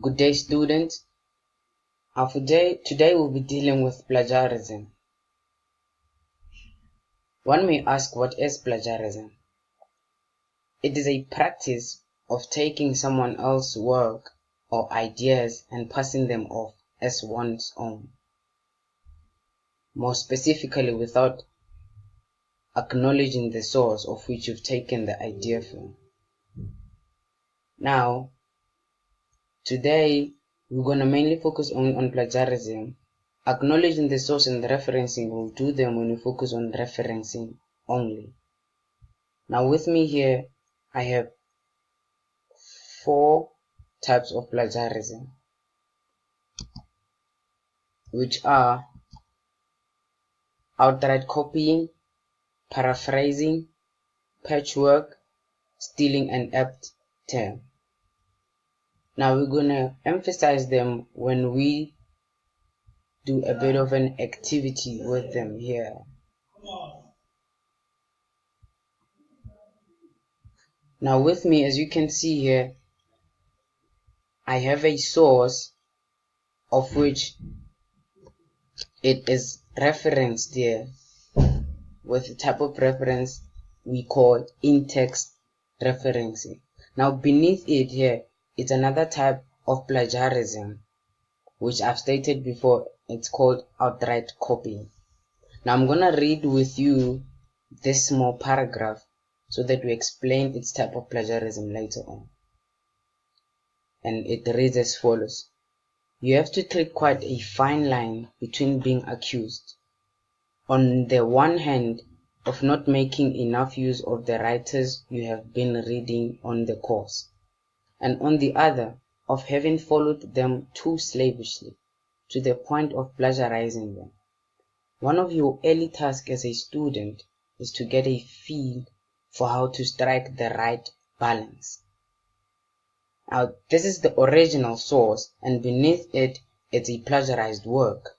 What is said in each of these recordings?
Good day, students. Today we'll be dealing with plagiarism. One may ask, what is plagiarism? It is a practice of taking someone else's work or ideas and passing them off as one's own. More specifically, without acknowledging the source of which you've taken the idea from. Now, today we're going to mainly focus on plagiarism. Acknowledging the source and referencing will do them when you focus on referencing only. Now with me here, I have 4 types of plagiarism, which are outright copying, paraphrasing, patchwork, stealing an apt term. Now we're going to emphasize them when we do a bit of an activity with them here. Now with me, as you can see here, I have a source of which it is referenced here with the type of reference we call in-text referencing. Now beneath it here, it's another type of plagiarism, which I've stated before. It's called outright copying. Now I'm gonna read with you this small paragraph so that we explain its type of plagiarism later on. And it reads as follows. You have to tread quite a fine line between being accused, on the one hand, of not making enough use of the writers you have been reading on the course, and on the other, of having followed them too slavishly, to the point of plagiarizing them. One of your early tasks as a student is to get a feel for how to strike the right balance. Now, this is the original source, and beneath it, it's a plagiarized work,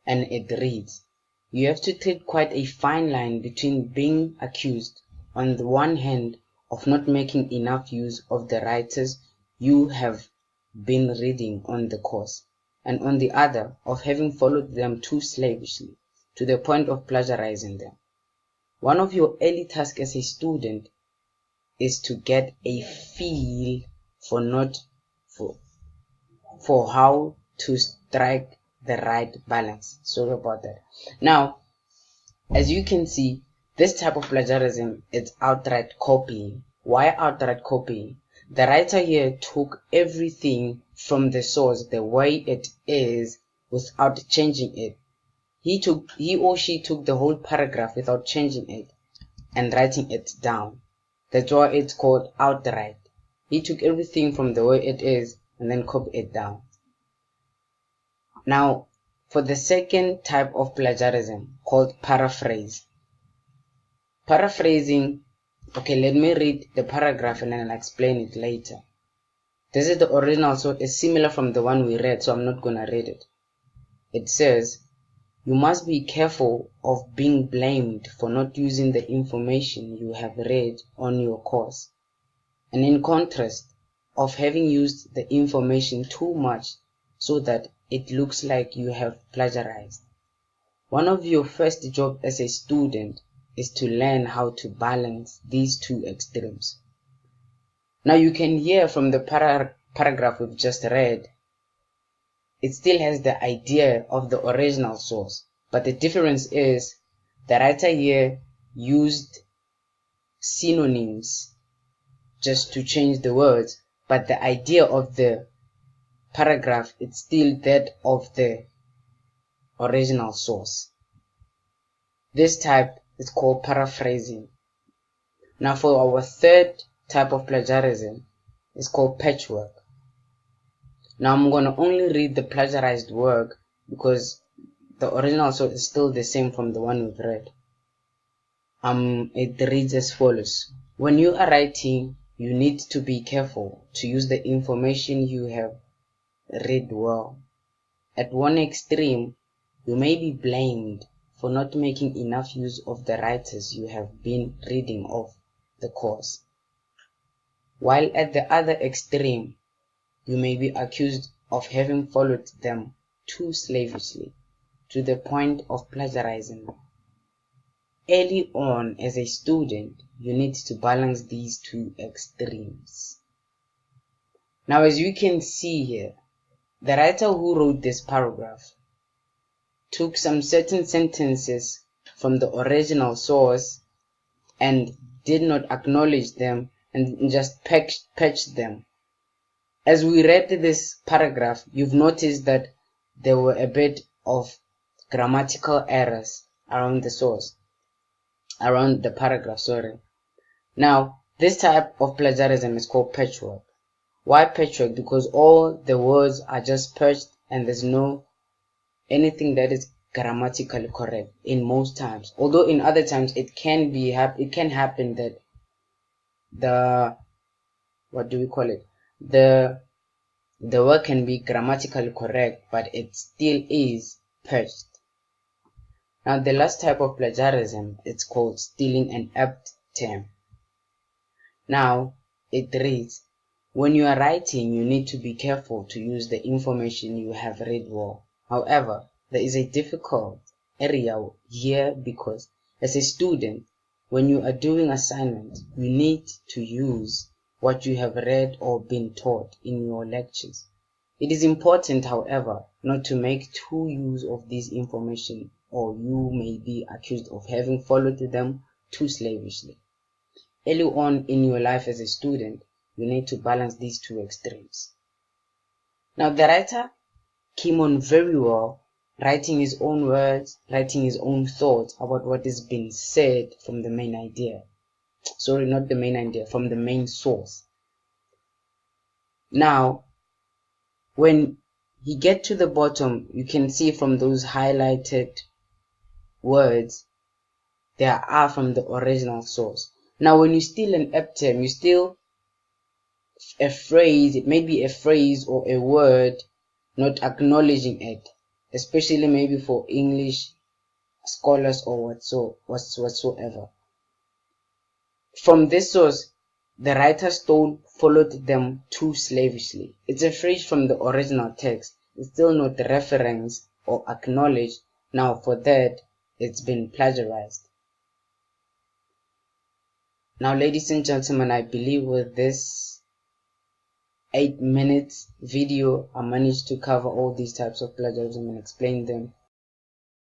and it reads, you have to tread quite a fine line between being accused, on the one hand, of not making enough use of the writers you have been reading on the course, and on the other, of having followed them too slavishly, to the point of plagiarizing them. One of your early tasks as a student is to get a feel for how to strike the right balance. Sorry about that. Now, as you can see, this type of plagiarism is outright copying. Why outright copying? The writer here took everything from the source the way it is without changing it. He or she took the whole paragraph without changing it and writing it down. That's why it's called outright. He took everything from the way it is and then copied it down. Now, for the second type of plagiarism, called paraphrase. Paraphrasing, okay, let me read the paragraph and then I'll explain it later. This is the original, so it's similar from the one we read, so I'm not gonna read it. It says, you must be careful of being blamed for not using the information you have read on your course, and in contrast, of having used the information too much so that it looks like you have plagiarized. One of your first jobs as a student is to learn how to balance these two extremes. Now you can hear from the paragraph we've just read, it still has the idea of the original source, but the difference is the writer here used synonyms just to change the words, but the idea of the paragraph is still that of the original source. This type is called paraphrasing. Now for our third type of plagiarism, it's called patchwork. Now I'm going to only read the plagiarized work because the original source is still the same from the one we've read. It reads as follows. When you are writing, you need to be careful to use the information you have read well. At one extreme, you may be blamed for not making enough use of the writers you have been reading of the course. While at the other extreme, you may be accused of having followed them too slavishly, to the point of plagiarizing them. Early on as a student, you need to balance these two extremes. Now, as you can see here, the writer who wrote this paragraph took some certain sentences from the original source and did not acknowledge them and just patched them. As we read this paragraph, you've noticed that there were a bit of grammatical errors around the paragraph, sorry. Now, this type of plagiarism is called patchwork. Why patchwork? Because all the words are just patched and there's no anything that is grammatically correct in most times. Although in other times it can happen that the the word can be grammatically correct, but it still is patched. Now the last type of plagiarism, it's called stealing an apt term. Now it reads, when you are writing, you need to be careful to use the information you have read well. However, there is a difficult area here because as a student, when you are doing assignment, you need to use what you have read or been taught in your lectures. It is important, however, not to make too use of this information, or you may be accused of having followed them too slavishly. Early on in your life as a student, you need to balance these two extremes. Now, the writer came on very well, writing his own words, writing his own thoughts about what is being said from the main idea. Sorry, not the main idea, from the main source. Now, when you get to the bottom, you can see from those highlighted words, they are from the original source. Now, when you steal an apt term, you steal a phrase, it may be a phrase or a word, not acknowledging it, especially maybe for English scholars or whatsoever. From this source, the writer followed them too slavishly. It's a phrase from the original text. It's still not referenced or acknowledged. Now, for that, it's been plagiarized. Now, ladies and gentlemen, I believe with this 8 minutes video, I managed to cover all these types of plagiarism and explain them